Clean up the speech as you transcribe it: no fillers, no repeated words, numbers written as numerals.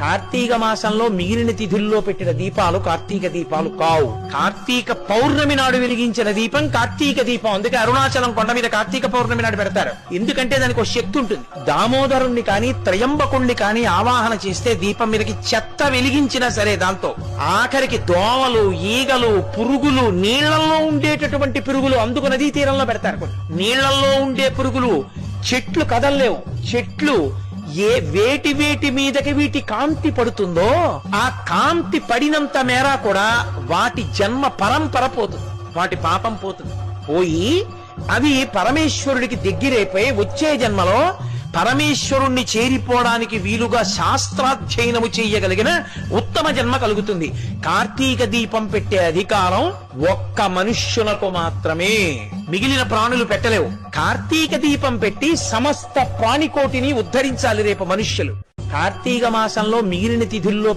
కార్తీక మాసంలో మిగిలిన తిథుల్లో పెట్టిన దీపాలు కార్తీక దీపాలు కావు. కార్తీక పౌర్ణమి నాడు వెలిగించిన దీపం కార్తీక దీపం. అందుకే అరుణాచలం కొండ మీద కార్తీక పౌర్ణమి నాడు పెడతారు. ఎందుకంటే దానికి ఒక శక్తి ఉంటుంది. దామోదరుణ్ణి కాని త్రయంబకుణ్ణి కాని ఆవాహన చేస్తే దీపం మీదకి చెత్త వెలిగించినా సరే దాంతో ఆఖరికి దోమలు, ఈగలు, పురుగులు, నీళ్లలో ఉండేటటువంటి పురుగులు, అందుకు నదీ తీరంలో పెడతారు. నీళ్లలో ఉండే పురుగులు, చెట్లు కదల్లేవు. చెట్లు వేటి మీదకి వీటి కాంతి పడుతుందో ఆ కాంతి పడినంత మేర కూడా వాటి జన్మ పరంపర పోతుంది, వాటి పాపం పోతుంది. పోయి అవి పరమేశ్వరుడికి దగ్గరైపోయి వచ్చే జన్మలో పరమేశ్వరుణ్ణి చేరిపోవడానికి వీలుగా శాస్త్రాధ్యయనము చేయగలిగిన ఉత్తమ జన్మ కలుగుతుంది. కార్తీక దీపం పెట్టే అధికారం ఒక్క మనుష్యులకు మాత్రమే, మిగిలిన ప్రాణులు పెట్టలేవు. కార్తీక దీపం పెట్టి సమస్త ప్రాణికోటిని ఉద్ధరించాలి రేపు మనుష్యులు. కార్తీక మాసంలో మిగిలిన తిథుల్లో